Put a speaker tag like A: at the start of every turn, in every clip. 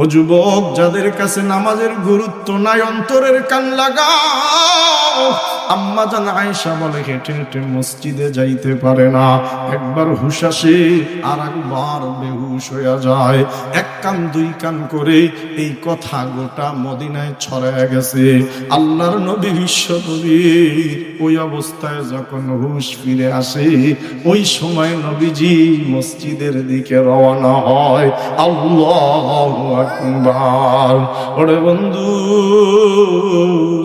A: ও যুবক, যাদের কাছে নামাজের গুরুত্ব নাই, অন্তরের কান লাগাও। আম্মা জান আয়েশা বলে, হেঁটে হেঁটে মসজিদে যাইতে পারে না, একবার হুশ আসে আর একবার বেহুশ হইয়া যায়। এক কান দুই কান করে এই কথা গোটা মদিনায় ছড়ায় গেছে। আল্লাহর নবী বিশ্ব নবী ওই অবস্থায় যখন হুশ ফিরে আসে, ওই সময় নবীজি মসজিদের দিকে রওনা হয়। আল্লাহু আকবার। ওরে বন্ধু,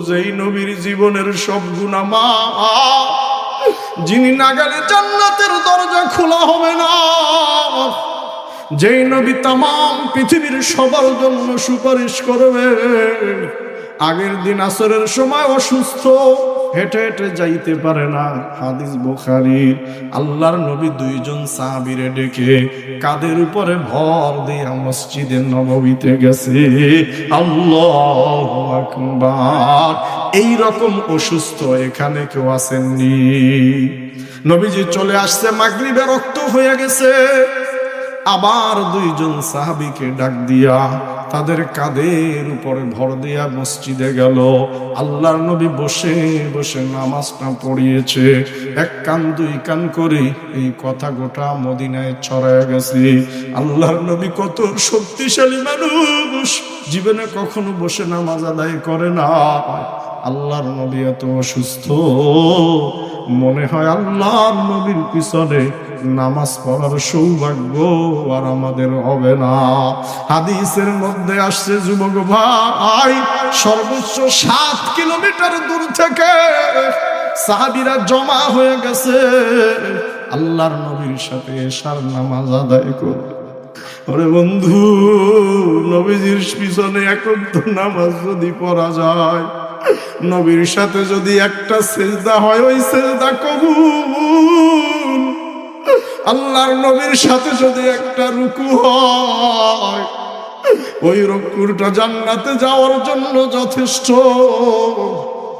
A: যেই নবীর জীবনের সব গুনাহ মাফ, যিনি না গেলে জান্নাতের দরজা খোলা হবে না, যেই নবী তামাম পৃথিবীর সবার জন্য সুপারিশ করবে। আগের দিন আসরের সময় অসুস্থ, হেঁটে হেঁটে যাইতে পারে না, হাদিস বুখারীর। আল্লাহর নবী দুইজন সাহাবীরে ডেকে কাদের উপরে ভর দিয়া মসজিদে নববীতে গেছে। আল্লাহু আকবার। এই রকম অসুস্থ এখানে কেউ আসেননি। নবীজি চলে আসছে, মাগরিবে রক্ত হয়ে গেছে। আবার দুইজন সাহাবীকে ডাক দিয়া তাদের কাঁধের উপরে ভর দিয়া মসজিদে গেল। আল্লাহর নবী বসে বসে নামাজটা পড়িয়েছে। এক কান দুই কান করে এই কথা গোটা মদিনায় ছড়ায় গেছে। আল্লাহর নবী কত শক্তিশালী মানুষ, জীবনে কখনো বসে নামাজ আদায় করে না। আল্লাহর নবী এত অসুস্থ, মনে হয় আল্লাহর নবীর পিছনে নামাজ পড়ার সৌভাগ্য আর আমাদের হবে না। হাদিসের মধ্যে আসছে, যুবক ভাই, সর্বোচ্চ 7 কিলোমিটার দূর থেকে সাহাবীরা জমা হয়ে গেছে আল্লাহর নবীর সাথে এশার নামাজ আদায় করবে। ওরে বন্ধু, নবীজির পিছনে একান্ত নামাজ যদি পড়া যায়, নবীর সাথে যদি একটা সিজদা হয়, ওই সিজদা কবুল। আল্লাহর নবীর সাথে যদি একটা রুকু হয়, ওই রুকুটা জান্নাতে যাওয়ার জন্য যথেষ্ট।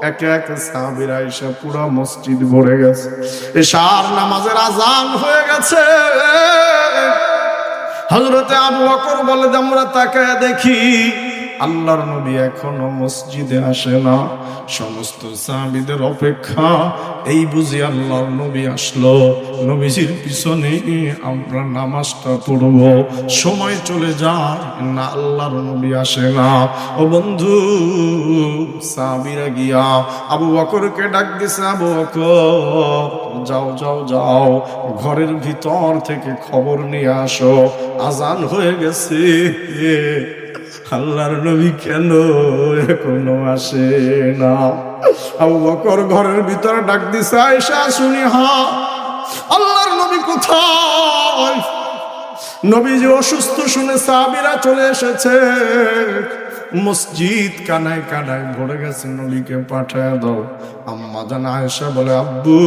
A: একে একে সাহাবীরা এসে পুরো মসজিদ ভরে গেছে। এশার নামাজের আজান হয়ে গেছে। হযরতে আবু বকর বলে, আমরা তাকায় দেখি আল্লাহর নবী এখনো মসজিদে আসে না। সমস্ত সাহাবীদের অপেক্ষা, এই বুঝি আল্লাহর নবী আসলো, নবীজির পিছনে আমরা নামাজটা পড়ব। সময় চলে যায় না, আল্লাহর নবী আসে না। ও বন্ধু, সাহাবীরা গিয়া আবু বকরকে ডাক দিছে, আবু বকর যাও যাও যাও, ঘরের ভিতর থেকে খবর নিয়ে আসো, আজান হয়ে গেছে। আল্লাহর নবী কেন এখনো আসে না? আবু বকর ঘরের ভিতরে ডাক দিছে, আয়েশা শুনি, হ্যাঁ আল্লাহর নবী কোথায়? নবীজি অসুস্থ শুনে সাহাবীরা চলে এসেছে। মসজিদ কানায় কানায় ভরে গেছে, নবীকে পাঠায় দাও। আম্মা জান আয়েশা বলে, আব্বু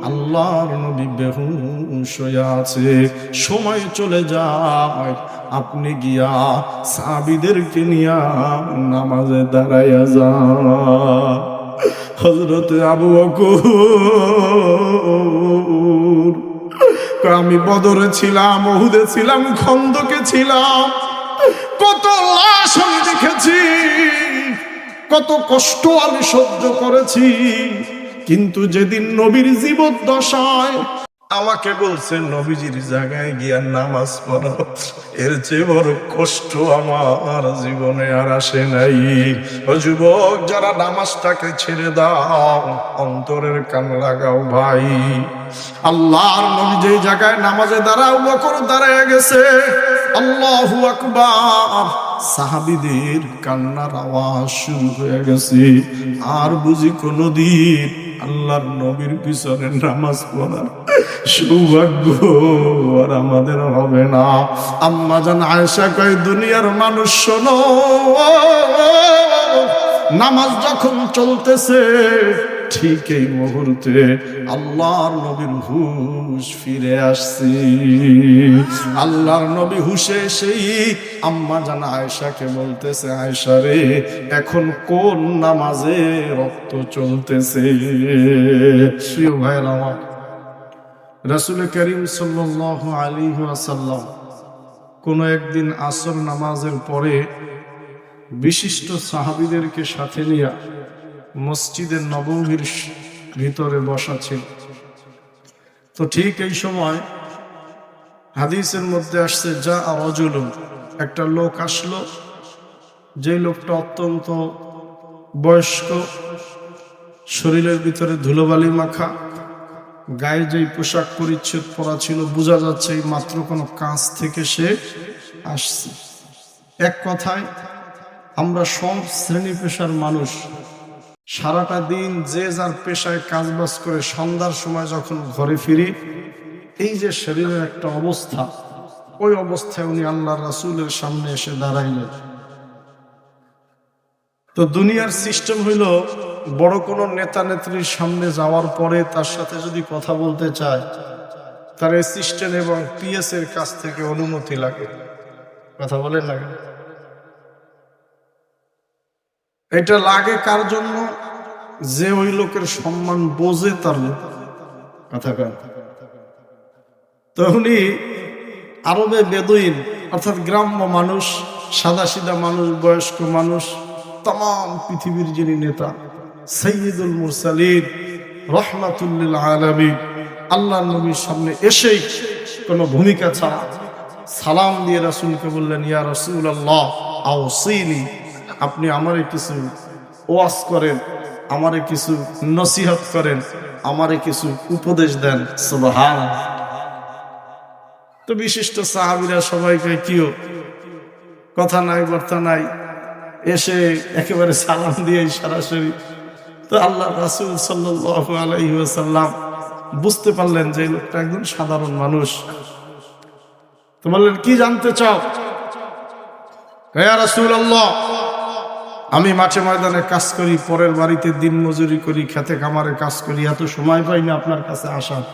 A: আল্লাহর নবী বেহুশ হয়ে আছে, সময় চলে যায়, আপনি গিয়া সাহাবীদেরকে নিয়া নামাজে দাঁড়াইয়া যান। হযরতে আবু বকর, আমি বদরে ছিলাম, উহুদে ছিলাম, খন্দকে ছিলাম, কত লাশ আমি দেখেছি, কত কষ্ট আমি সহ্য করেছি, কিন্তু যেদিন নবীর জীবদ্দশায় আমাকে বলছে নবীজির জায়গায় গিয়া নামাজ পড়ো, এর চেয়ে বড় কষ্ট আমার জীবনে আর আসে নাই। ও যুবক, যারা নামাজটাকে ছেড়ে দাও, অন্তরের কান লাগাও ভাই। আল্লাহর নবী যেই জায়গায় নামাজে দাঁড়াও, বকর দাঁড়ায় গেছে। আল্লাহু আকবার। সাহাবীদের কান্নার আওয়াজ শুরু হয়ে গেছে। আর বুঝি কোনদিন আল্লাহর নবীর পিছনে নামাজ পড়ার সৌভাগ্য আর আমাদের হবে না। আম্মা জান আয়েশা কয়, দুনিয়ার মানুষ শোনো, নামাজ যখন চলতেছে ঠিক এই মুহূর্তে আল্লাহর নবীর হুশ ফিরে আসছে। আল্লাহর নবী হুশে সেই আম্মা জান আয়েশাকে বলতেছে, আয়েশা রে, এখন কোন নামাজে রক্ত চলতেছে? প্রিয় ভাইরা আমার, রাসূল করিম সাল্লাল্লাহু আলাইহি ওয়াসাল্লাম কোনো একদিন আসর নামাজের পরে বিশিষ্ট সাহাবীদেরকে সাথে নিয়ে মসজিদের নববীর ভিতরে বসা ছিল। তো ঠিক এই সময় হাদিসের মধ্যে আসছে, যা রাজুলুন, একটা লোক আসলো, যে লোকটা অত্যন্ত বয়স্ক, শরীরের ভিতরে ধুলোবালি মাখা, গায়ে যেই পোশাক পরিচ্ছদ পরা ছিল বোঝা যাচ্ছে এই মাত্র কোনো কাজ থেকে সে আসছে। এক কথায় আমরা সব শ্রেণী পেশার মানুষ সারাটা দিন যে যার পেশায় কাজবাজ করে সন্ধ্যার সময় যখন ঘরে ফিরি, এই যে শরীরের একটা অবস্থা, ওই অবস্থায় উনি আল্লাহর রাসূলের সামনে এসে দাঁড়াইলেন। তো দুনিয়ার সিস্টেম হইল, বড় কোনো নেতা নেত্রীর সামনে যাওয়ার পরে তার সাথে যদি কথা বলতে চায়, তার অ্যাসিস্ট্যান্ট এবং পিএস এর কাছ থেকে অনুমতি লাগে। কথা বলেন লাগে? এটা লাগে কার জন্য? যে ওই লোকের সম্মান বোঝে তার লোক। কথা কয়। তো উনি আরবে বেদুইন অর্থাৎ গ্রাম্য মানুষ, সাদা সিধা মানুষ, বয়স্ক মানুষ, তাম পৃথিবীর যিনি নেতা, সাইয়্যিদুল মুরসালিন, রাহমাতুল লিল আলামিন, আল্লাহর নবীর সামনে এসেই কোনো ভূমিকা ছাড়া সালাম দিয়ে রাসূলকে বললেন, ইয়া রাসূলুল্লাহ আওসিনি, আপনি আমারে কিছু ওয়াজ করেন, আমারে কিছু নসিহত করেন, আমারে কিছু উপদেশ দেন। সুবহানাল্লাহ। তো বিশিষ্ট সাহাবীরা সবাইকে কিও কথা নাই বার্তা নাই, এসে একেবারে সালাম দিয়ে সরাসরি। তো আল্লাহ রাসূল সাল্লাল্লাহু আলাইহি ওয়াসাল্লাম বুঝতে পারলেন যে এই লোকটা একজন সাধারণ মানুষ। তো বললেন, কি জানতে চাও? ইয়া রাসূলুল্লাহ, আমি মাঠে ময়দানে কাজ করি, পরের বাড়িতে দিন মজুরি করি, খেতে খামারে কাজ করি, এত সময় পাই না আপনার কাছে আসার।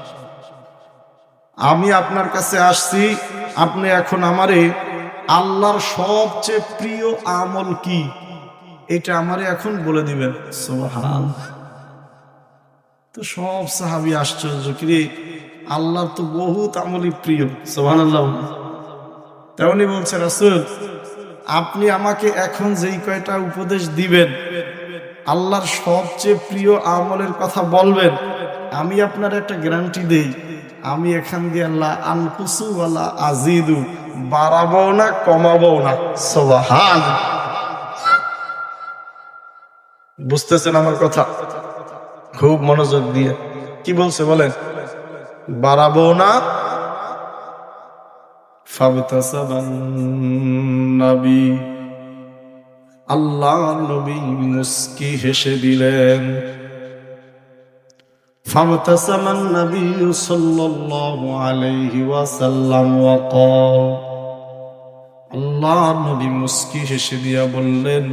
A: আমি আপনার কাছে আসছি, আপনি এখন আমারে আল্লাহর সবচেয়ে প্রিয় আমল কি এটা আমারে এখন বলে দিবেন। সুবহানাল্লাহ। তো সব সাহাবী আশ্চর্য, কি আল্লাহর তো বহুত আমলই প্রিয়। সুবহানাল্লাহ। তেমনি বলছে, রাসূল আপনি আমাকে এখন যেই কয়টা উপদেশ দিবেন, আল্লাহর সবচেয়ে প্রিয় আমলের কথা বলবেন, আমি আপনার একটা গ্যারান্টি দেই, আমি এখান দিয়ে আল্লাহ আনকুসু ওয়ালা আজিদু, বাড়াবো না কমাবো না। সুবহানাল্লাহ। বুঝতেছেন আমার কথা? খুব মনোযোগ দিয়ে কি বলছে বলেন? বাড়াবো না। ফাবতাসাবান নবী, আল্লাহ নবী মুস্কি হেসে দিলেন। ফাবতাসামান নবী সাল্লাল্লাহু আলাইহি ওয়াসাল্লাম ওয়া ক্বাল, আল্লাহ নবী মুস্কি হেসে দিয়া বললেন,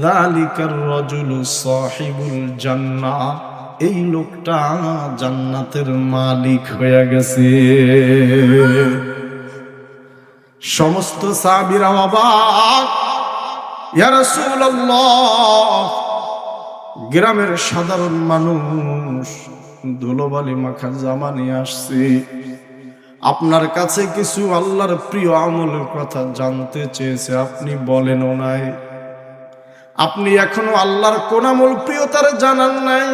A: যালিকার রাজুলু সাহিবুল জান্নাহ, এই লোকটা জান্নাতের মালিক হয়ে গেছে। সমস্ত সাহাবীরা অবাক, ইয়া রাসূলুল্লাহ, গ্রামের সাধারণ মানুষ ধুলোবালি মাখা জামা নিয়ে আসছে, আপনার কাছে কিছু আল্লাহর প্রিয় আমলের কথা জানতে চেয়েছে, আপনি বলেনও নাই। আপনি এখনো আল্লাহর কোন আমল প্রিয় তার জানান নাই,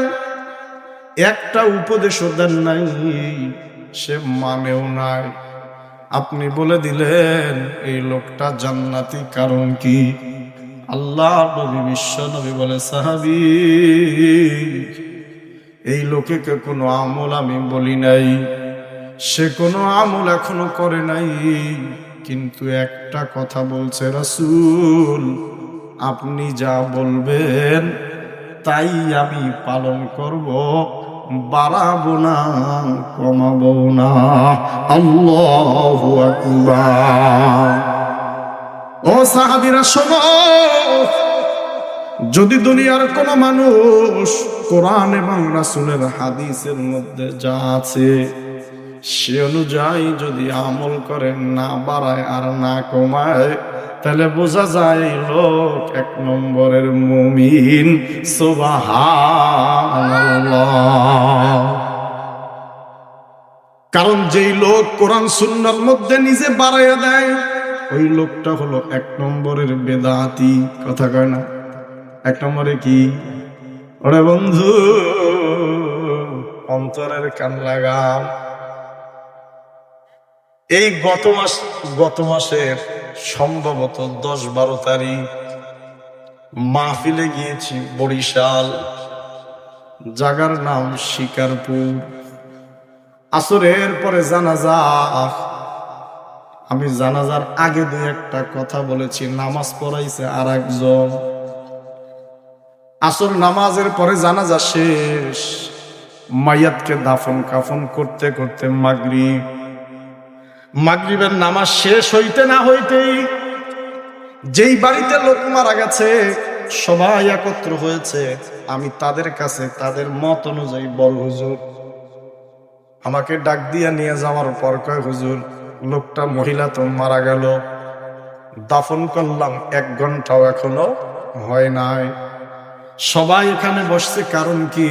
A: একটা উপদেশও দেন নাই, সে মানেও নাই। আপনি বলে দিলেন এই লোকটা জান্নাতি, কারণ কি? আল্লাহর নবী বিশ্ব নবী বলে, সাহাবী এই লোকেকে কোনো আমল আমি বলি নাই, সে কোনো আমল এখনো করে নাই, কিন্তু একটা কথা বলছে, রাসূল আপনি যা বলবেন তাই আমি পালন করব, বাড়াবো না কমাবো না। আল্লাহু আকবার। ও সাহাবীরা শোনো, যদি দুনিয়ার কোন মানুষ কোরআন এবং রাসূলের হাদিসের মধ্যে যা আছে সে অনুযায়ী যদি আমল করে, না বাড়ায় আর না কমায়, তাহলে বোঝা যায় এই লোক এক নম্বরের মুমিন। সুবহানাল্লাহ। কারণ যেই লোক কোরআন সুন্নাহর মধ্যে নিজে বাড়াইয়া দেয়, ওই লোকটা হলো 1 নম্বরের বেদাতি। কথা কয় না? 1 নম্বরে কি? ওরে বন্ধু, অন্তরের কান লাগাম। এই গত মাসের সম্ভবত 10-12 তারিখ মাহফিলে গিয়েছি বরিশাল, জায়গার নাম শিকারপুর। আসরের পরে জানাজা। আমি জানাজার আগে 2-1টা কথা বলেছি, নামাজ পড়াইছে আর একজন। আসর নামাজের পরে জানাজা শেষ, মাইয়াতকে দাফন কাফন করতে করতে মাগরিবের নামাজ শেষ হইতে না হইতেই যেই বাড়িতে লোক মারা গেছে সবাই একত্র হয়েছে। আমি তাদের কাছে তাদের মত অনুযায়ী বল, হুজুর আমাকে ডাক দিয়া নিয়ে যাওয়ার পর কয়, হুজুর লোকটা মহিলা তো মারা গেল, দাফন করলাম 1 ঘন্টাও এখনো হয় নাই। সবাই এখানে বসছে, কারণ কি?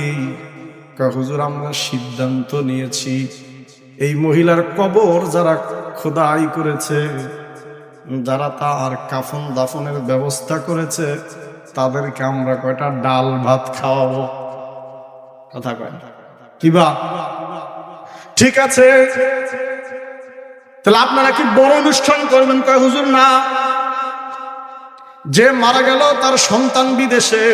A: কয় হুজুর আমরা সিদ্ধান্ত নিয়েছি এই মহিলার কবর যারা খোদাই করেছে, যারা তার কাফন দাফনের ব্যবস্থা করেছে, তাদেরকে আমরা কয়টা ডাল ভাত খাওয়াবো। কথা কয় কিবা? ঠিক আছে, তাহলে আপনারা কি বড় অনুষ্ঠান করবেন? কয় হুজুর না, যে মারা গেল তার সন্তান বিদেশে,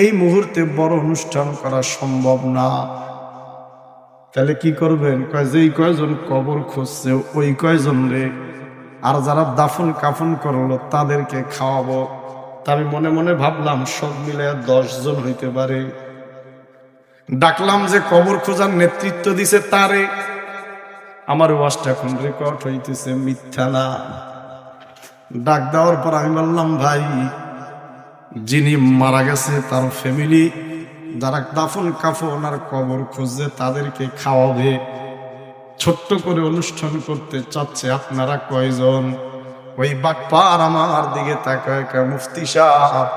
A: এই মুহূর্তে বড় অনুষ্ঠান করা সম্ভব না। তাহলে কি করবেন? কয় যেই কয়জন কবর খুঁজছে ওই কয়জন রে, আর যারা দাফন কাফন করলো তাদেরকে খাওয়াবো। তা আমি মনে মনে ভাবলাম সব মিলে 10 জন হইতে পারে। ডাকলাম যে কবর খোঁজার নেতৃত্ব দিছে তারে। আমার ওয়াজটা এখন রেকর্ড হইতেছে, মিথ্যা না। ডাক দেওয়ার পর আমি বললাম, ভাই যিনি মারা গেছে তার ফ্যামিলি যারা দাফন কাফন আর কবর খুঁজছে তাদেরকে খাওয়াবে, ছোট্ট করে অনুষ্ঠান করতে চাচ্ছে, আপনারা কয়জন? ওই বাটপার আমার দিকে তাকায়, মুফতি সাহেব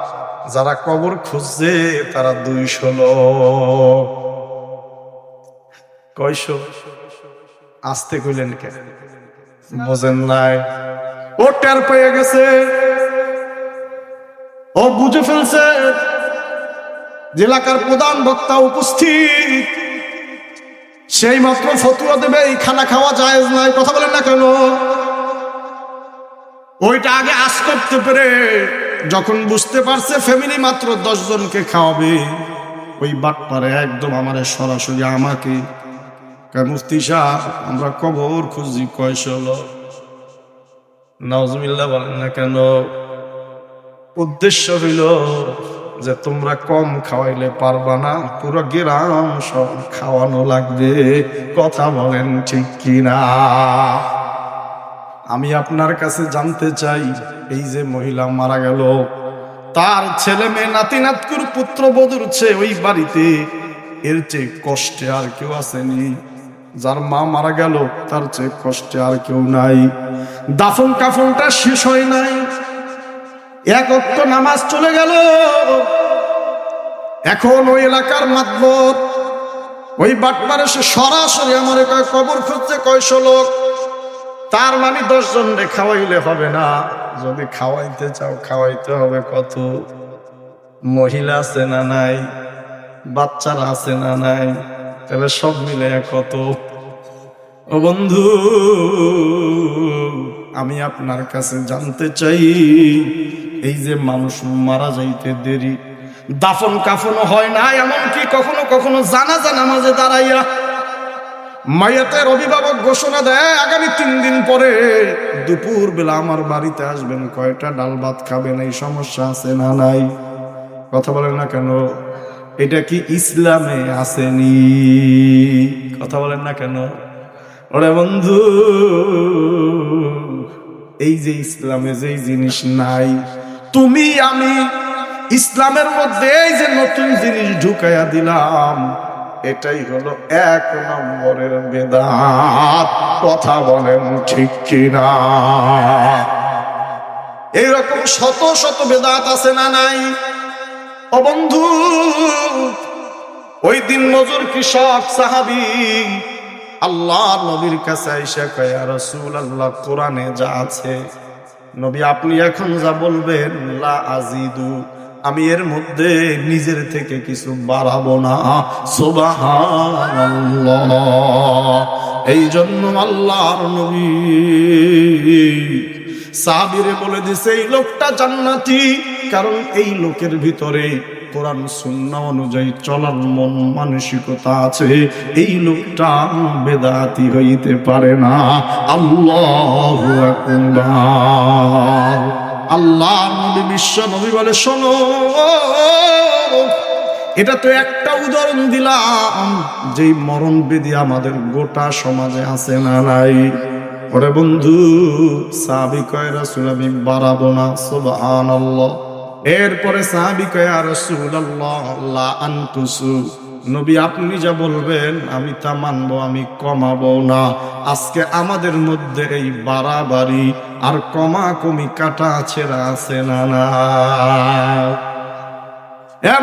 A: যারা কবর খুঁজছে তারা 200 লোক। কয়শো? আসতে কইলেন কে? বোঝেন নাই? ও টের পেয়ে গেছে, ও বুঝে ফেলছে যে এলাকার প্রধান বক্তা উপস্থিত, সেই মাত্র ফতুয়া দেবে এই খানা খাওয়া জায়েজ নাই। কথা বলেন না কেন? ওইটা আগে আশ করতে পেরে যখন বুঝতে পারছে ফ্যামিলি মাত্র 10 জনকে খাওয়াবে, ওই বাটপারে একদম আমারে সরাসরি আমাকে, মুফতি সাহেব আমরা কবর খুঁজি 100 লোক। নাউজুবিল্লাহ বলেন না কেন? উদ্দেশ্য হইল যে তোমরা কম খাওয়াইলে পারবা না, পুরো গ্রাম সব খাওয়ানো লাগবে। কথা বলেন ঠিক কিনা? আমি আপনার কাছে জানতে চাই, এই যে মহিলা মারা গেল, তার ছেলে মেয়ে নাতি নাতকুর পুত্র বধূর চেয়ে ওই বাড়িতে এর চেয়ে কষ্টে আর কেউ আসেনি। যার মা মারা গেল তার চেয়ে কষ্টে আর কেউ নাই। দাফন কাফনটা শেষ হয় নাই, 1 ওয়াক্ত নামাজ চলে গেল। এখন ওই এলাকার মাতবর ওই বাটপারে সে সরাসরি আমার কবর খুঁজছে 100 লোক। তার মানে 10 জন রে খাওয়াইলে হবে না, যদি খাওয়াইতে চাও খাওয়াইতে হবে কত? মহিলা আছে না নাই? বাচ্চারা আছে না নাই? তাহলে সব মিলে কত? ও বন্ধু, আমি আপনার কাছে জানতে চাই, এই যে মানুষ মারা যাইতে দেরি, দাফন কাফনও হয় না, এমনকি কখনো কখনো জানাজা নামাজে দাঁড়াইয়া মাইয়াতের অভিভাবক ঘোষণা দেয় আগামী 3 দিন পরে দুপুর বেলা আমার বাড়িতে আসবেন, কয়টা ডাল ভাত খাবেন, এই সমস্যা আছে না নাই? কথা বলেন না কেন? এটা কি ইসলামে আসেনি? কথা বলেন না কেন? ওরে বন্ধু, এই যে ইসলামে যেই জিনিস নাই, তুমি আমি ইসলামের মধ্যে এই যে নতুন জিনিস ঢুকাইয়া দিলাম, এটাই হলো 1 নম্বরের বেদাত। কথা বলেন ঠিক কিনা? এইরকম শত শত বেদাত আছে না নাই? ও বন্ধু, ওই দিন মজুর কৃষক সাহাবী আল্লাহর নবীর কাছে আইসা কয়, ইয়া রাসূলুল্লাহ, কোরআনে যা আছে নবী আপনি এখন যা বলবেন লা আজিদু, আমি এর মধ্যে নিজের থেকে কিছু বাড়াবো না। সুবহানাল্লাহ। এই জন্য আল্লাহর নবী সাহাবীরে বলে দিছে এই লোকটা জান্নাতি, কারণ এই লোকের ভিতরে কোরআন সুন্নাহ অনুযায়ী চলার মন মানসিকতা আছে। এই লোকটা বেদাতি হইতে পারে না। আল্লাহু আকবার। আল্লাহর নবী বিশ্ব নবী বলে শোনো, এটা তো একটা উদাহরণ দিলাম, যেই মরণ ব্যাধি আমাদের গোটা সমাজে আছে না নাই। ওরে বন্ধু, সাহাবী কয় রাসূল আমি বাড়াবো না। সুবহানাল্লাহ। এরপরে সাহাবী কয় ইয়া রাসূলুল্লাহ লা আনতুসু, নবী আপনি যা বলবেন আমি তা মানবো, আমি কমাবো না। আজকে আমাদের মধ্যে এই বাড়াবাড়ি আর কমাকমি কাটা ছেঁড়া আছে না না।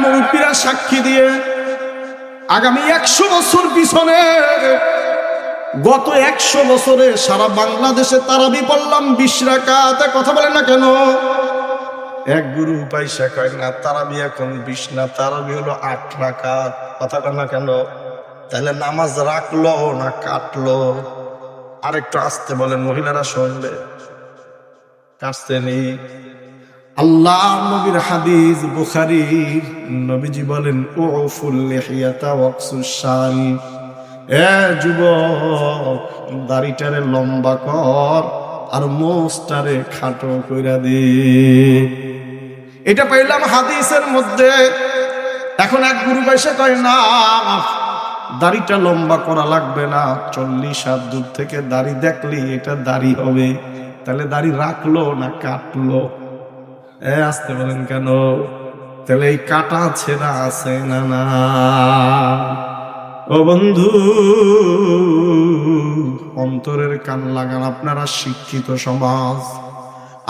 A: মুরব্বীরা সাক্ষী দিয়ে আগামী 100 বছর পিছনে, গত 100 বছরে সারা বাংলাদেশে তারাবি পড়লাম 20 রাকাত। কথা বলে না কেন? এক গুরু পয়সা কয় না তারাবি এখন 20 না, তারাবি হলো 8 রাকাত। কথা কয় না কেন? তাহলে নামাজ রাখলো না কাটলো? আরেকটু আসতে বলেন, মহিলারা শুনবে। কাটতে নেই। আল্লাহ নবীর হাদিস বুখারী, নবীজি বলেন উফুল লিহিয়াতা ওয়াকসুস শারি, এ যুবক দাড়িটারে লম্বা কর আর মোচটারে খাটো কইরা দে। এটা পাইলাম হাদিসের মধ্যে। এখন এক গুরু বাইসে কয় না দাড়িটা লম্বা করা লাগবে না, 40 হাত দূর থেকে দাড়ি দেখলি এটা দাড়ি হবে। তাহলে দাড়ি রাখলো না কাটলো? আসতে বলেন কেন? তাহলে এই কাটা ছেঁড়া আছে না না? ও বন্ধু, অন্তরের কান লাগান। আপনারা শিক্ষিত সমাজ,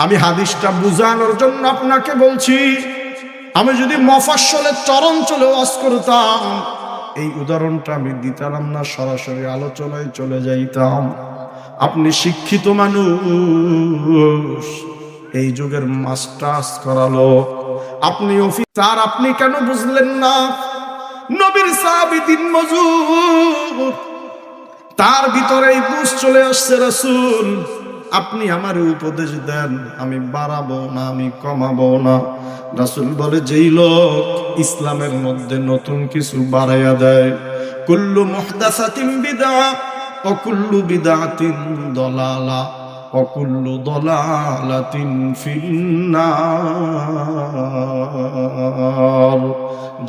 A: আমি হাদিসটা বুঝানোর জন্য আপনাকে বলছি। আমি যদি মফাস্সলের চরঞ্চলে ওয়াজ করতাম, এই উদাহরণটা আমি দিতাম না, সরাসরি আলোচনায় চলে যাইতাম। আপনি শিক্ষিত মানুষ, এই যুগের মাস্টার্স করালো, আপনি অফিসার, আপনি কেন বুঝলেন না? নবীর সাহাবী দিন মজুর, তার ভিতরে এই বুঝ চলে আসছে রাসূল আপনি আমার উপদেশ দেন, আমি বাড়াবো না, আমি কমাবো না। রাসূল বলে যেই লোক ইসলামের মধ্যে নতুন কিছু বাড়াইয়া দেয়, কুল্লু মুহদাসাতিন বিদআ ওয়া কুল্লু বিদআতিন দালালা ওয়া কুল্লু দালালাতিন ফিন্নার।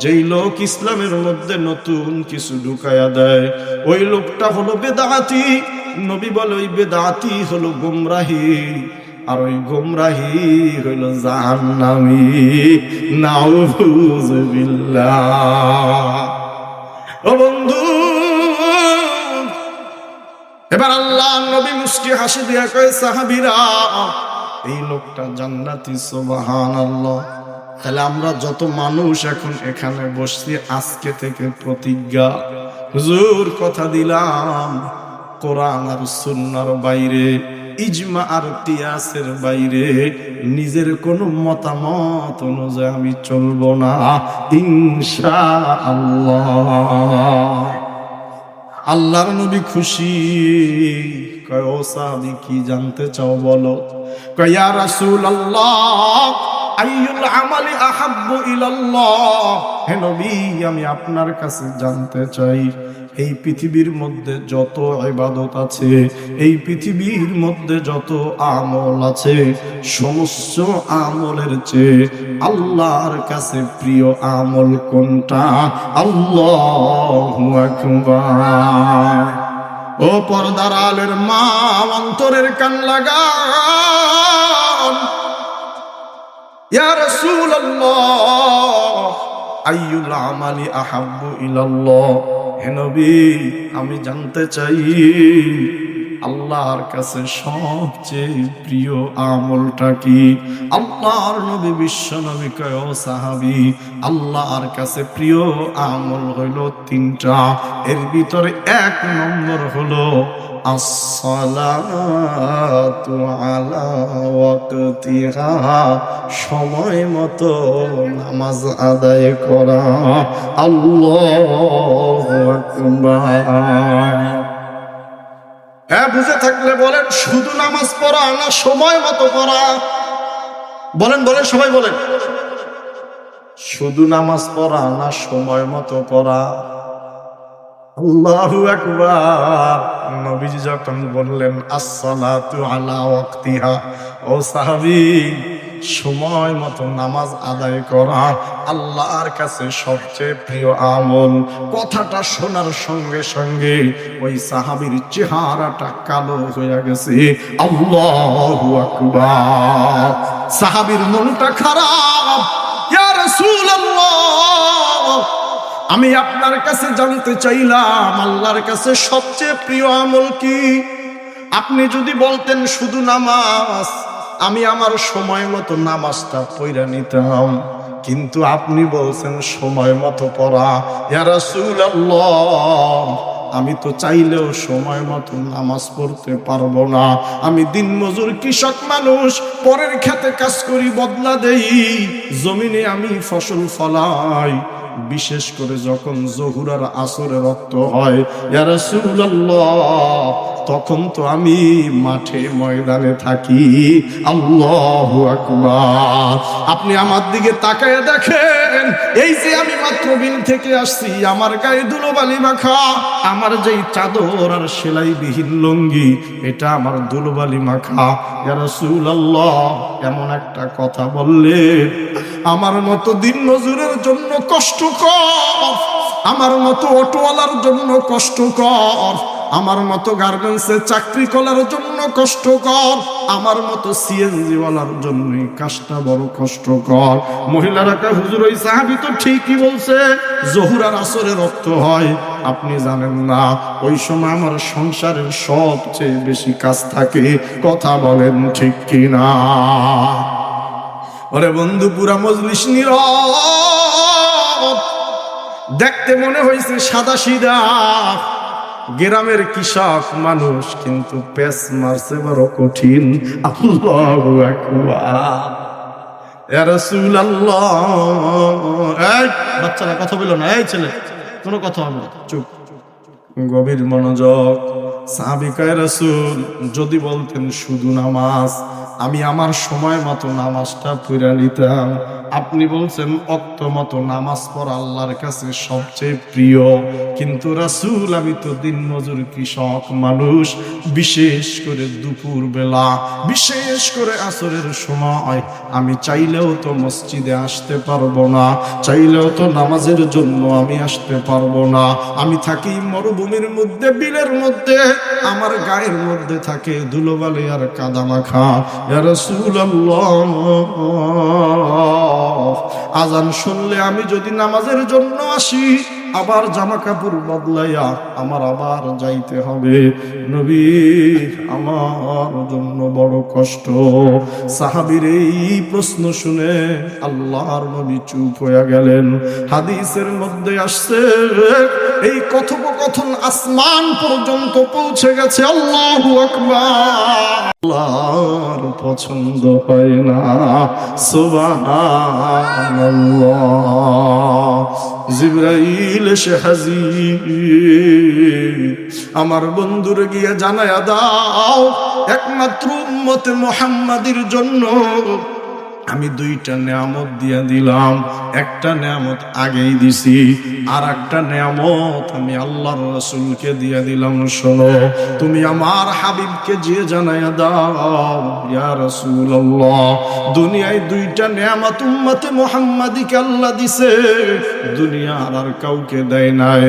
A: যেই লোক ইসলামের মধ্যে নতুন কিছু ঢুকাইয়া দেয়, ওই লোকটা হলো বেদাতি। নবী বলে ওই বেদাতি হলো গোমরাহি, আর ওই গোমরাহি হইল জাহান্নামী। নাউযুবিল্লাহ। ও বন্ধু, এবার আল্লাহ নবী মুস্কি হাসি দিয়া কয় সাহাবীরা এই লোকটা জান্নাতি। সুবহানাল্লাহ। তাহলে আমরা যত মানুষ এখন এখানে বসছি, আজকে থেকে প্রতিজ্ঞা, হুজুর কথা দিলাম কোরআন আর সুন্নাহর বাইরে, ইজমা আর কিয়াসের বাইরে নিজের কোনো মতামত অনুযায়ী আমি চলবো না, ইনশাআল্লাহ। আল্লাহর নবী খুশি। কয় ও সাহাবী কি জানতে চাও বলো? কয় ইয়া রাসূলুল্লাহ আইয়ুল আমালি আহাব্বু ইলাল্লাহ। হে নবী, আমি আপনার কাছে জানতে চাই এই পৃথিবীর মধ্যে যত ইবাদত আছে, এই পৃথিবীর মধ্যে যত আমল আছে, সমস্ত আমলের চেয়ে আল্লাহর কাছে প্রিয় আমল কোনটা? আল্লাহু আকবার। ও পর্দার আলের মা, অন্তরের কান লাগান। ইয়া রাসূলুল্লাহ আইয়ুল আমালি আহাব্বু ইলাল্লাহ। হে নবী, আমি জানতে চাই আল্লাহর কাছে সবচেয়ে প্রিয় আমলটা কি? আল্লাহর নবী বিশ্ব নবী কয় ও সাহাবী, আল্লাহর কাছে প্রিয় আমল হইল 3টা। এর ভিতরে 1 নম্বর হলো আসসালাতু আলা ওয়াক্তিহা, সময় মতো নামাজ আদায় করা। আল্লাহু আকবার। হ্যাঁ, বুঝে থাকলে বলেন, শুধু নামাজ পড়া না সময় মতো পড়া? বলেন বলেন, সবাই বলেন, শুধু নামাজ পড়া না সময় মতো পড়া? আল্লাহু আকবার। নবীজি যখন বললেন আসসালাতু আলা ওয়াক্তিহা, ও সাহাবী, সময় মতো নামাজ আদায় করা আল্লাহর কাছে সবচেয়ে প্রিয় আমল। কথাটা শোনার সঙ্গে সঙ্গে ওই সাহাবীর চেহারাটা কালো হয়ে গেছে। আল্লাহু আকবার। সাহাবীর মনটা খারাপ। ইয়া রাসূলুল্লাহ, আমি আপনার কাছে জানতে চাইলাম আল্লাহর কাছে সবচেয়ে প্রিয় আমল কি? আপনি যদি বলতেন শুধু নামাজ, আমি আমার সময় মতো নামাজটা পড়া নিতাম, কিন্তু আপনি বলছেন সময় মতো পড়া। ইয়া রাসূলুল্লাহ, আমি তো চাইলেও সময় মতো নামাজ পড়তে পারবো না। আমি দিনমজুর কৃষক মানুষ, পরের খেতে কাজ করি, বদলা দেই, জমিনে আমি ফসল ফলাই, বিশেষ করে যখন জোহর আর আসরের রক্ত হয়, ইয়া রাসূলুল্লাহ, তখন তো আমি মাঠে ময়দানে থাকি। আল্লাহু আকবার। আপনি আমার দিকে তাকায় দেখেন, এই যে আমি মাত্র বিল থেকে আসছি, আমার গায়ে ধুলোবালি মাখা, আমার যেই চাদর আর সেলাইবিহীন লুঙ্গি, এটা আমার ধুলোবালি মাখা। ইয়া রাসূলুল্লাহ, এমন একটা কথা বললেন, আমার মতো দিনমজুরের জন্য কষ্টকর, আমার মতো অটোওয়ালার জন্য কষ্টকর, আমার মতো গার্মেন্টসে চাকরি করার জন্য কষ্টকর, আমার মতো সিএনজি ওয়ালার জন্য কাজটা বড় কষ্টকর। মহিলারা কা হুজুর, ওই সাহাবী তো ঠিকই বলছে, জোহর আর আসরে রক্ত হয়। আপনি জানেন না, ওই সময় আমার সংসারের সবচেয়ে বেশি কাজ থাকে। কথা বলেন ঠিক কিনা? ওরে বন্ধু, পুরা মজলিস নীরব। দেখতে মনে হয়েছে সাদা সিধা গ্রামের কৃষক মানুষ, কিন্তু পেস মারছে বড় কঠিন। আল্লাহু আকবার। ইয়া রাসূলুল্লাহ, এই বাচ্চারা কথা বলো না, এই ছেলে কোনো কথা হবে না, চুপ। গভীর মনোযোগ। সাহাবী কয়, রাসূল, যদি বলতেন শুধু নামাজ, আমি আমার সময় মতো নামাজটা পড়া নিতাম। আপনি বলছেন ওয়াক্ত মতো নামাজ পড়া আল্লাহর কাছে সবচেয়ে প্রিয়, কিন্তু রাসূল, আমি তো দিনমজুর কৃষক মানুষ, বিশেষ করে দুপুর বেলা, বিশেষ করে আসরের সময় আমি চাইলেও তো মসজিদে আসতে পারবো না, চাইলেও তো নামাজের জন্য আমি আসতে পারবো না। আমি থাকি মরুভূমির মধ্যে, বিলের মধ্যে, আমার গায়ের মধ্যে থাকে ধুলোবালি আর কাদামাখা। ইয়া রাসূলুল্লাহ, আজান শুনলে আমি যদি নামাজের জন্য আসি, আবার জামা কাপড় বদলাইয়া আমার আবার যাইতে হবে। নবী, আমার জন্য বড় কষ্ট। সাহাবীর এই প্রশ্ন শুনে আল্লাহর নবী চুপ হয়ে গেলেন। হাদিসের মধ্যে আসছে, এই কথোপকথন আসমান পর্যন্ত পৌঁছে গেছে। আল্লাহু আকবার। আল্লাহর পছন্দ হয় না। সুবহানাল্লাহ। জিবরাইল এসে হাজির। আমার বন্ধুরে গিয়ে জানায়া দাও, একমাত্র উম্মতে মুহাম্মাদির জন্য আমি দুইটা নেয়ামত দিয়ে দিলাম। একটা নেয়ামত আগেই দিছি, আর একটা নেয়ামত আমি আল্লাহর রাসূলকে দিয়ে দিলাম। শোনো, তুমি আমার হাবিবকে যে জানায়া দাও, ইয়া রাসূলুল্লাহ, দুনিয়ায় দুইটা নেয়ামত উম্মতে মুহাম্মাদিকে আল্লাহ দিছে, দুনিয়ার আর কাউকে দেয় নাই।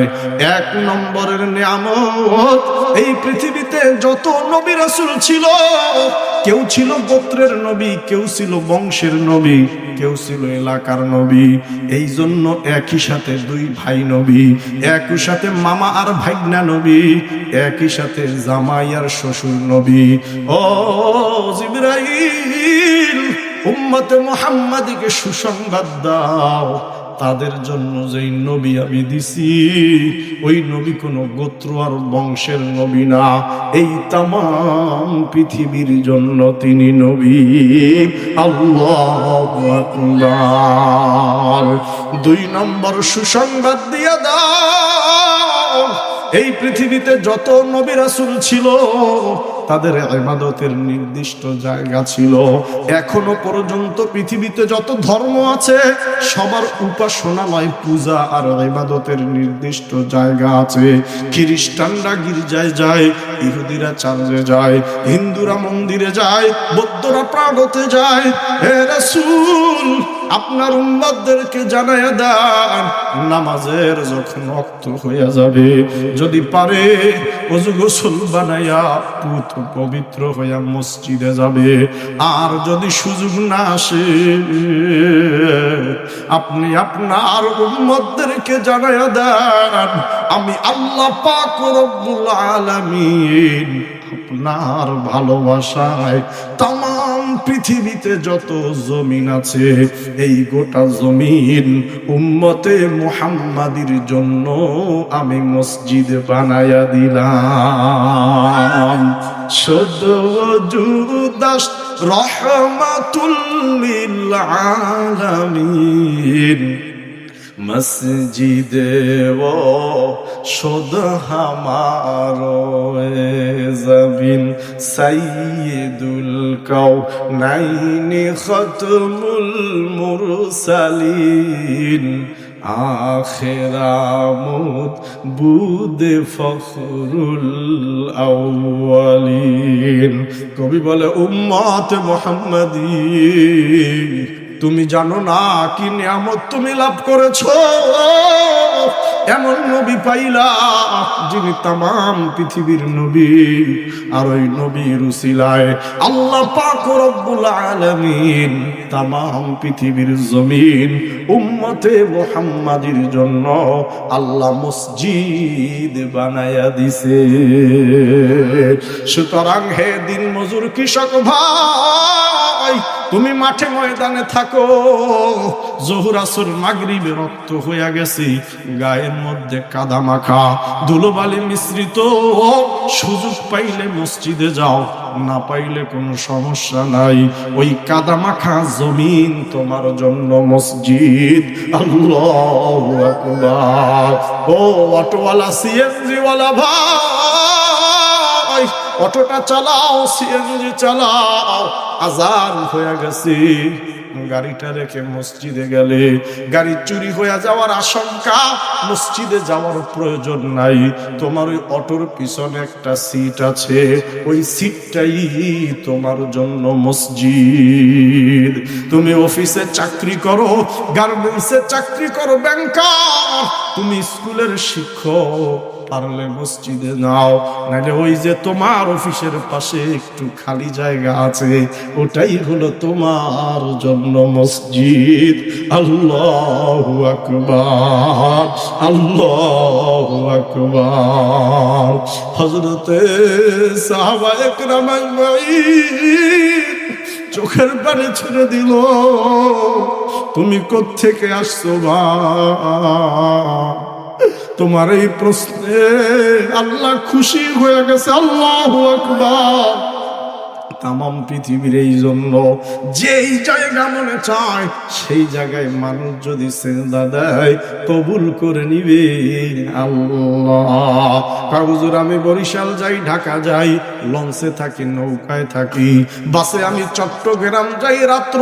A: এক নম্বরের নেয়ামত, এই পৃথিবীতে যত নবী রাসূল ছিল, কেউ ছিল গোত্রের নবী, কেউ ছিল বংশের নবী, কেউ ছিল এলাকার নবী। এই জন্য একই সাথে দুই ভাই নবী, একই সাথে মামা আর ভাইগনা নবী, একই সাথে জামাই আর শ্বশুর নবী। ও জিবরাইল, উম্মতে মুহাম্মাদিকে সুসংবাদ দাও, তাদের জন্য যেই নবী আমি দিছি ওই নবী কোনো গোত্র আর বংশের নবী না, এই তামাম পৃথিবীর জন্য তিনি নবী। আল্লাহু আকবার। 2 নম্বর সুসংবাদ দিয়ে দাও, এই পৃথিবীতে যত নবী রাসূল ছিল তাদের ইবাদতের নির্দিষ্ট জায়গা ছিল। এখনো পর্যন্ত পৃথিবীতে যত ধর্ম আছে সবার উপাসনালয়, পূজা আর ইবাদতের নির্দিষ্ট জায়গা আছে। খ্রিস্টানরা গির্জায় যায়, ইহুদিরা চার্চে যায়, হিন্দুরা মন্দিরে যায়, বৌদ্ধরা প্রাগতে যায়। হে রাসূল, আপনার উম্মতদেরকে জানায়া দেন, নামাজের যখন ওয়াক্ত হয়ে যাবে যদি পারে ওযু গোসল বানায়া পবিত্র হইয়া মসজিদে যাবে। আর যদি সুযোগ না আসে আপনি আপনার উম্মতদেরকে জানায়া দেন, আমি আল্লাহ পাক রব্বুল আলামিন আপনার ভালোবাসায় তামাম পৃথিবীতে যত জমিন আছে এই গোটা জমিন উম্মতে মুহাম্মাদির জন্য আমি মসজিদ বানায়া দিলাম। সদজুদাস রহমাতুল লিল আলামিন মসজিদে ও শুদ হামারো জবিন সাইয়্যিদুল কাউনাইনি খতমুল মুরসালিন আখিরামুত বুদে ফখরুল আউয়ালিন। কবি বলে উম্মত মুহাম্মাদি তুমি জানো না কি নিয়ামত তুমি লাভ করেছো। এমন নবী পাইলা যিনি তামাম পৃথিবীর নবী, আর ওই নবীর উসিলায় আল্লাহ পাক রব্বুল আলামিন তামাম পৃথিবীর জমিন উম্মতে মুহাম্মাদির জন্য আল্লাহ মসজিদ বানায়া দিছে। সুতরাং হে দিন মজুর কৃষক ভাই, তুমি মাঠে ময়দানে থাকো, জোহর আসর মাগরিবে রক্ত হইয়া গেছে, গায়ের মধ্যে কাদা মাখা ধুলোবালি মিশ্রিত, সুযোগ পাইলে মসজিদে যাও, না পাইলে কোনো সমস্যা নাই, ওই কাদা মাখা জমিন তোমার জন্য মসজিদ। আল্লাহু আকবার। ও অটোওয়ালা, সিএনজি ওয়ালা ভাই, অটোটা চালাও, সিএনজি চালাও, আজান হয়ে গেছে, গাড়িটা রেখে মসজিদে গেলে গাড়ি চুরি হয়ে যাওয়ার আশঙ্কা, মসজিদে যাওয়ার প্রয়োজন নাই। তোমার ওই অটোর পিছনে একটা সিট আছে, ওই সিটটাই তোমার জন্য মসজিদ। তুমি অফিসে চাকরি করো, গার্মেন্টসে চাকরি করো, ব্যাংকার, তুমি স্কুলের শিক্ষক, পারলে মসজিদে নাও, নাহলে ওই যে তোমার অফিসের পাশে একটু খালি জায়গা আছে, ওটাই হলো তোমার জন্য মসজিদ। আল্লাহু আকবার, আল্লাহু আকবার। হযরতে সাহাবায়ে কেরাম আজমাইন চোখের পানি ছেড়ে দিল। তুমি কোত্থেকে আসছো ভাই? তোমার এই প্রশ্নে আল্লাহ খুশি হয়ে গেছে। আল্লাহু আকবার। তামাম পৃথিবীর এই জন্য যেই জায়গা মনে চায় সেই জায়গায় মানুষ যদি সিজদা দেয় কবুল করে নিবে আল্লাহ। কাগজুর আমি বরিশাল যাই, ঢাকা যাই, লঞ্চে থাকি, নৌকায় থাকি, বাসে আমি চট্টগ্রাম যাই, রাত্র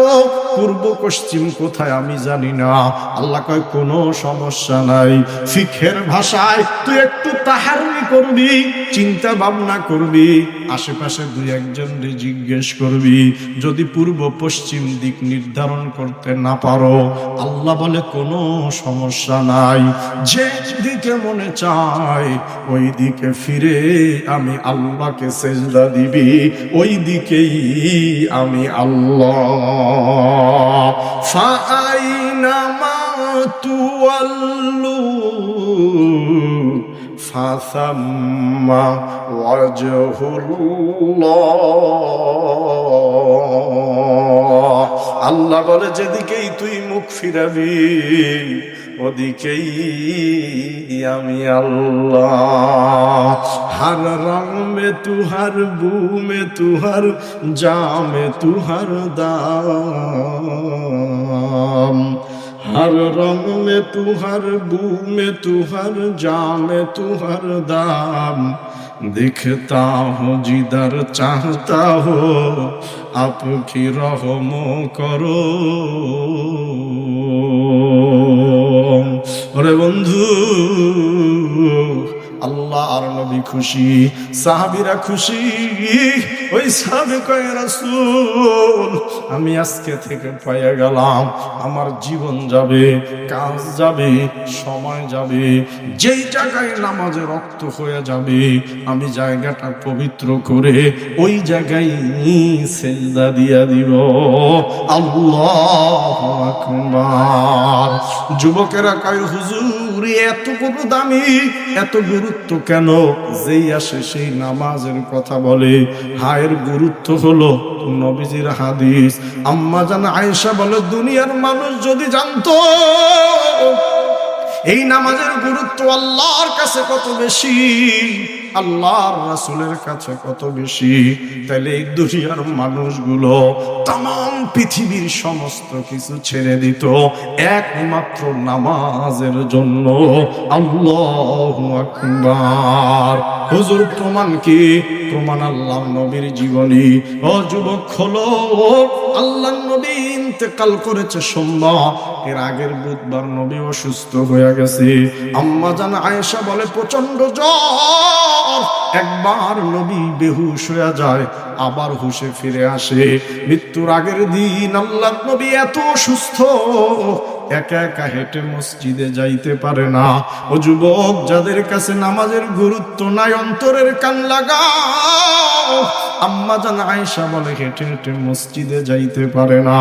A: পূর্ব পশ্চিম কোথায় আমি জানি না, আল্লাহ কয় কোনো সমস্যা নাই। ফিকহের ভাষায় তুই একটু তাহারুই করবি, চিন্তা ভাবনা করবি, আশেপাশে দুই একজন জিজ্ঞেস করবি, যদি পূর্ব পশ্চিম দিক নির্ধারণ করতে না পারো, আল্লাহ বলে কোনো সমস্যা নাই, যে দিকে মনে চায় ওই দিকে ফিরে আমি আল্লাহকে সেজদা দিবি, ওই দিকেই আমি আল্লাহ। ফাআইনামা তুওয়াল্লু ফাসাম্মা ওয়াজহুল্লাহ। আল্লাহ বলে যেদিকেই তুই মুখ ফিরাবি ওদিকেই আমি আল্লাহ। हर रंग में तू हर बू में तू हर जा में तू हर दाम, हर रंग में तू हर बू में तू हर जा में तू हर दाम, दिखता हूँ जिधर चाहता हो आपकी रहमो करो। अरे बंधु আল্লাহ আর নবী খুশি, সাহাবীরা খুশি। ওই সাহাবী কয় রাসূল আমি আজকে থেকে পেয়ে গেলাম আমার জীবন যাবে, কাজ যাবে, সময় যাবে, যেই জায়গায় নামাজে রক্ত হয়ে যাবে আমি জায়গাটা পবিত্র করে ওই জায়গায় সিজদা দিয়া দিব। আল্লাহু আকবার। যুবকেরা কয় হুজুর এত বড় দামি, এত গুরুত্ব কেন? যেই আসে সেই নামাজের কথা বলে। হায়ের গুরুত্ব হলো নবীজির হাদিস। আম্মা জান আয়েশা বলে দুনিয়ার মানুষ যদি জানতো এই নামাজের গুরুত্ব আল্লাহর কাছে কত বেশি, আল্লাহর রাসূলের কাছে কত বেশি, তাহলে এই দুনিয়ার মানুষগুলো तमाम পৃথিবীর সমস্ত কিছু ছেড়ে দিত একমাত্র নামাজের জন্য। আল্লাহু আকবার। হুজুর প্রমাণ কি? প্রমাণ আল্লাহর নবীর জীবনী। ও যুবক হলো, আল্লাহর নবী ইন্তেকাল করেছে সোমবার, এর আগের বুধবার নবী অসুস্থ হয়ে গেছে। আম্মা জান আয়েশা বলে প্রচন্ড জ্বর, একবার নবী বেহুশ হয়ে যায় আবার হুশে ফিরে আসে। মৃত্যুর আগের দিন আল্লাহর নবী এত অসুস্থ একা একা হেঁটে মসজিদে যাইতে পারে না। ও যুবক যাদের কাছে নামাজের গুরুত্ব নাই অন্তরের কান লাগাও। আম্মা জান আয়েশা বলে হেঁটে হেঁটে মসজিদে যাইতে পারে না,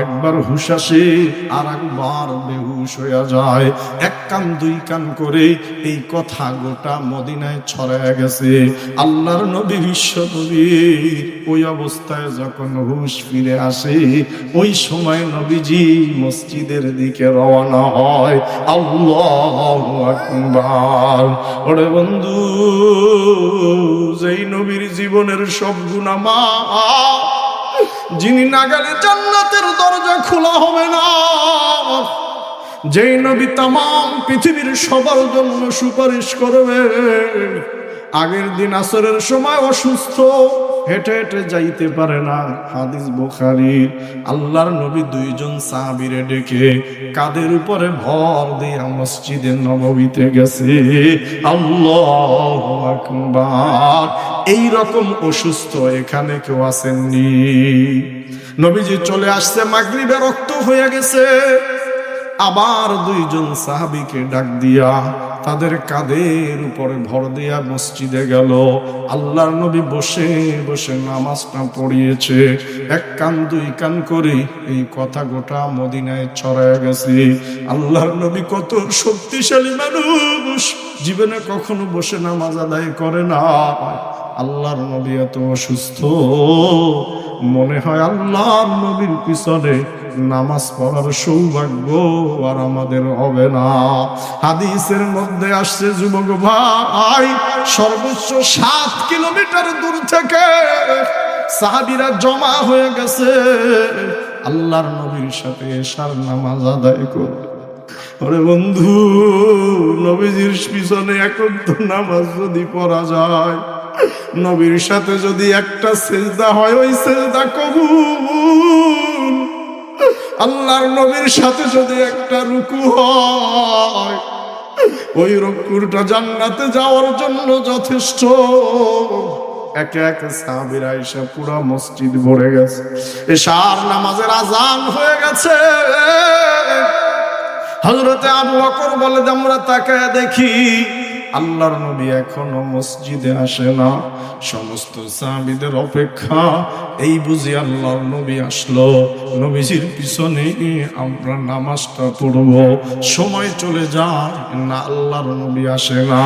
A: একবার হুশ আসে আর একবার বেহুশ হয়ে যায়। এক কান দুই কান করে এই কথা গোটা মদিনায় ছড়ায় গেছে। আল্লাহর নবী বিশ্ব নবী ওই অবস্থায় যখন হুশ ফিরে আসে ওই সময় নবীজি মসজিদের দিকে রওনা হয়। আল্লাহু আকবার। ওরে বন্ধু, যেই নবীর জীবনের সব গুনাহ মাফ, যিনি না গেলে জান্নাতের দরজা খোলা হবে না, যেই নবী तमाम পৃথিবীর সবার জন্য সুপারিশ করবে। আগের দিন আসরের সময় অসুস্থ, হেঁটে হেঁটে যাইতে পারে না, হাদিস বুখারী। আল্লাহর নবী দুইজন সাহাবীরে ডেকে কাদের উপরে ভর দিয়ে মসজিদে নববীতে গেছে। আল্লাহু আকবার। এই রকম অসুস্থ এখানে কেউ আসেননি। নবীজি চলে আসছে, মাগরিবে রক্ত হয়ে গেছে। আবার দুইজন সাহাবীকে ডাক দিয়া তাদের কাঁধের উপরে ভর দিয়া মসজিদে গেল। আল্লাহর নবী বসে বসে নামাজটা পড়িয়েছে। এক কান দুই কান করে এই কথা গোটা মদিনায় ছড়ায় গেছে। আল্লাহর নবী কত শক্তিশালী মানুষ, জীবনে কখনো বসে নামাজ আদায় করে না। আল্লাহর নবী এত অসুস্থ, মনে হয় আল্লাহর নবীর পিছনে নামাজ পড়ার সৌভাগ্য আর আমাদের হবে না। হাদিসের মধ্যে আসছে যুবক ভাই, সর্বোচ্চ 7 কিলোমিটার দূর থেকে সাহাবীরা জমা হয়ে গেছে আল্লাহর নবীর সাথে এশার নামাজ আদায় করবে। ওরে বন্ধু, নবীজির পিছনে একান্ত নামাজ যদি পড়া যায়, নবীর সাথে যদি একটা সিজদা হয় ওই সিজদা কবুল, আল্লাহর নবীর সাথে যদি একটা রুকু হয় ওই রুকুটা জান্নাতে যাওয়ার জন্য যথেষ্ট। একে একে সাহাবীরা এসে পুরো মসজিদ ভরে গেছে। এশার নামাজের আজান হয়ে গেছে। হযরতে আবু বকর বলে আমরা তাকায় দেখি আল্লাহর নবী এখনো মসজিদে আসে না। সমস্ত সাহাবীদের অপেক্ষা, এই বুঝি আল্লাহর নবী আসলো, নবীজির পিছনে আমরা নামাজটা পড়ব। সময় চলে যায় না, আল্লাহর নবী আসে না।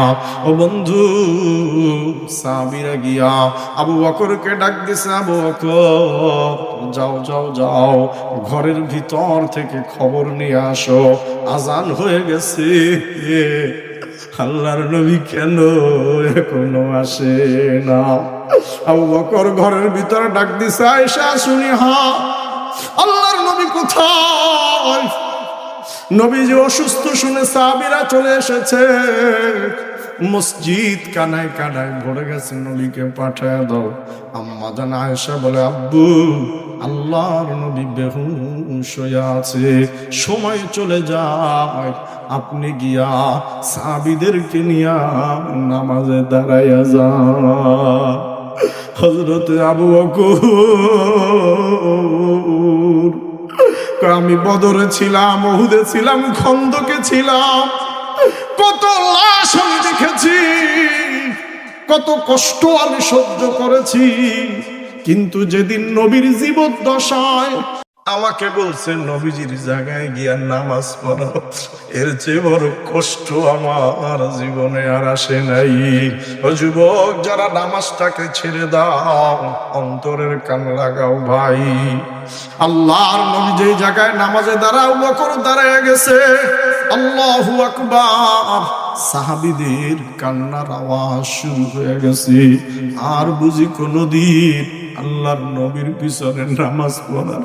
A: ও বন্ধু, সাহাবীরা গিয়া আবু বকরকে ডাক দিছে, আবু বকর যাও যাও যাও, ঘরের ভিতর থেকে খবর নিয়ে আসো, আজান হয়ে গেছে। আল্লাহর নবী কেন এখনো আসে না? আবু বকর ঘরের ভিতরে ডাক দিছে, আয়েশা শুনি, হা আল্লাহর নবী কোথায়? নবী যে অসুস্থ শুনে সাহাবীরা চলে এসেছে, মসজিদ কানায় কানায় ভরে গেছে, নবীকে পাঠায় দাও। আম্মা জান আয়েশা বলে, আব্বু আল্লাহর নবী বেহুশ হয়ে আছে, সময় চলে যায়, আপনি গিয়া সাহাবীদেরকে নিয়া নামাজে দাঁড়াইয়া যান। হযরতে আবু বকর, আমি বদরে ছিলাম, উহুদে ছিলাম, খন্দকে ছিলাম, কত লাশ আমি দেখেছি, কত কষ্ট আমি সহ্য করেছি, কিন্তু যেদিন নবীর জীবদ্দশায় আমাকে বলছে নবীজির জায়গায় গিয়া নামাজ পড়ো, এর চেয়ে বড় কষ্ট আমার জীবনে আর আসে নাই। ও যুবক, যারা নামাজটাকে ছেড়ে দাও, অন্তরের কান লাগাও ভাই। আল্লাহর নবী যে জায়গায় নামাজে দাঁড়াও, বকর দাঁড়ায় গেছে, আল্লাহু আকবার, সাহাবীদের কান্নার আওয়াজ শুরু হয়ে গেছে। আর বুঝি কোনদিন আল্লাহর নবীর পিছনে নামাজ পড়ার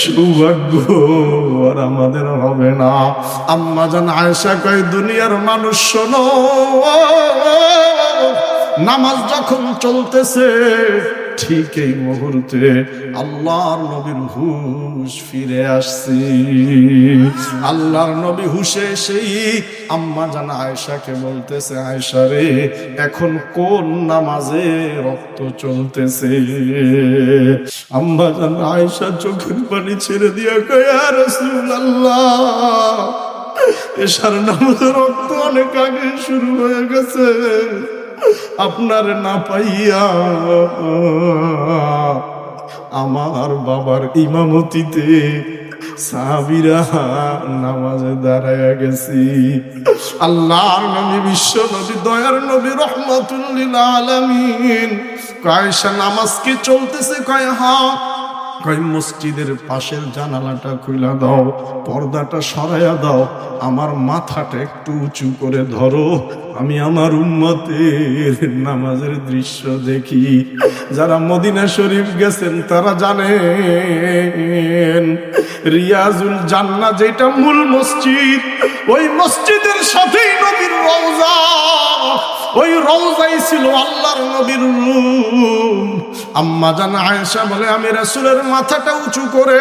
A: সৌভাগ্য আর আমাদের হবে না। আম্মা জান আয়েশা কয়, দুনিয়ার মানুষ শোনো, নামাজ যখন চলতেছে ঠিক এই মুহূর্তে আল্লাহর নবীর হুশ ফিরে আসছে। আল্লাহর নবী হুশে সেই আম্মা জান আয়েশাকে বলতেছে, আয়েশা রে, এখন কোন নামাজে রক্ত চলতেছে? আম্মা জান আয়েশা চোখের পানি ছেড়ে দিয়া কয়, ইয়া রাসূলুল্লাহ, এশার নামাজে রক্ত অনেক আগে শুরু হয়ে গেছে, আপনার না পাইয়া আমার বাবার ইমামতিতে সাহাবীরা নামাজে দাঁড়ায় গেছি। আল্লাহর নবী, বিশ্ব নবী, দয়ার নবী, রহমাতুল লিল আলামিন, আয়েশা নামাজ কি চলতেছে? কয় হ্যাঁ। কয় মসজিদের পাশের জানালাটা খুলে দাও, পর্দাটা সরাইয়া দাও, আমার মাথাটা একটু উঁচু করে ধরো, আমি আমার উম্মতের নামাজের দৃশ্য দেখি। যারা মদিনা শরীফ গেছেন তারা জানেন, রিয়াজুল জান্নাহ যেটা মূল মসজিদ, ওই মসজিদের সাথেই নবীর রওজা, ওই রওজাই ছিল আল্লাহর নবীর রূম। আম্মা জান আয়েশা বলে, আমি রাসূলের মাথাটা উঁচু করে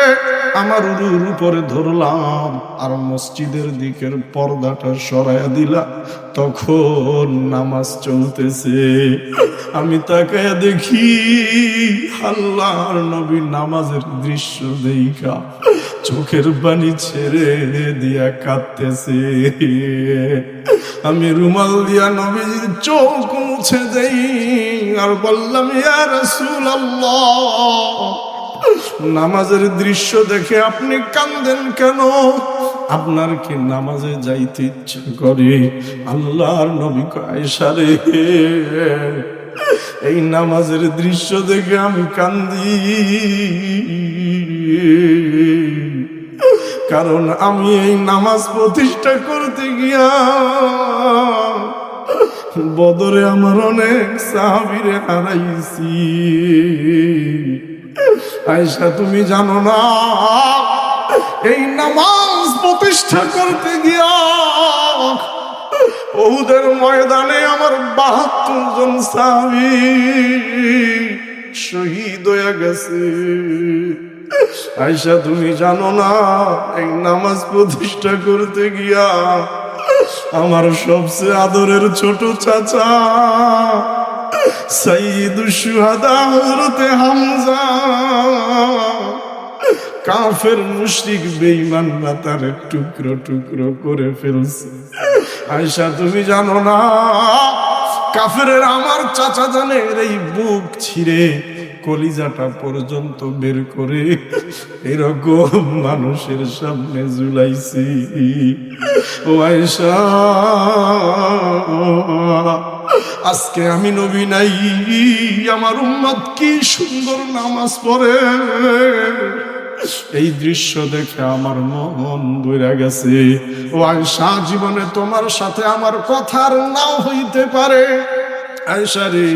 A: আমার উরুর উপরে ধরলাম আর মসজিদের দিকের পর্দাটা সরাইয়া দিলাম, তখন নামাজ চলতেছে। আমি তাকায়া দেখি আল্লাহর নবী নামাজের দৃশ্য দেখা চোখের পানি ছেড়ে দিয়া কাঁদতেছে। আমি রুমাল দিয়া নবীর চোখ মুছে দেই আর বললাম, ইয়া রাসূলুল্লাহ, নামাজের দৃশ্য দেখে আপনি কাঁদেন কেন? আপনার কি নামাজে যাইতে ইচ্ছা করে? আল্লাহর নবী কয়, আয়েশা রে, এই নামাজের দৃশ্য দেখে আমি কান্দি, কারণ আমি এই নামাজ প্রতিষ্ঠা করতে গিয়া বদরে আমার অনেক সাহাবীরে হারাইছি। আয়েশা, তুমি জানো না, এই নামাজ প্রতিষ্ঠা করতে গিয়া উহুদের ময়দানে আমার ৭২ জন সাহাবী শহীদ হয়ে গেছে। আয়েশা, তুমি জানো না, এই নামাজ প্রতিষ্ঠা করতে গিয়া আমার সবচেয়ে আদরের ছোট চাচা সাইয়্যিদুশ শুহাদা হযরতে হামজা, কাফের মুশরিক বেঈমান তার টুকরো টুকরো করে ফেলছে। আয়েশা তুমি জানো না, কাফেরের আমার চাচা জানের এই বুক ছিঁড়ে কলিজাটা পর্যন্ত বের করে এরকম মানুষের সামনে ঝুলাইছি। ও আয়েশা, আজকে আমি নবী নাই, আমার উম্মত কি সুন্দর নামাজ পড়ে, এই দৃশ্য দেখে আমার মন বইরা গেছে। ও আয়েশা, জীবনে তোমার সাথে আমার কথার নাও হইতে পারে, আয়েশা রে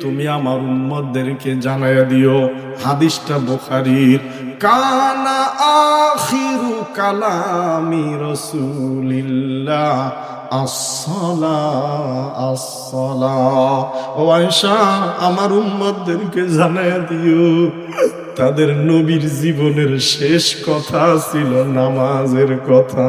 A: তুমি আমার উম্মতদেরকে জানাইয়া দিও, হাদিসটা বুখারীর, কানা আখিরু কালামি রাসূলিল্লাহ আসসালা আসসালা। ও আয়েশা, আমার উম্মতদেরকে জানাইয়া দিও তাদের নবীর জীবনের শেষ কথা ছিল নামাজের কথা।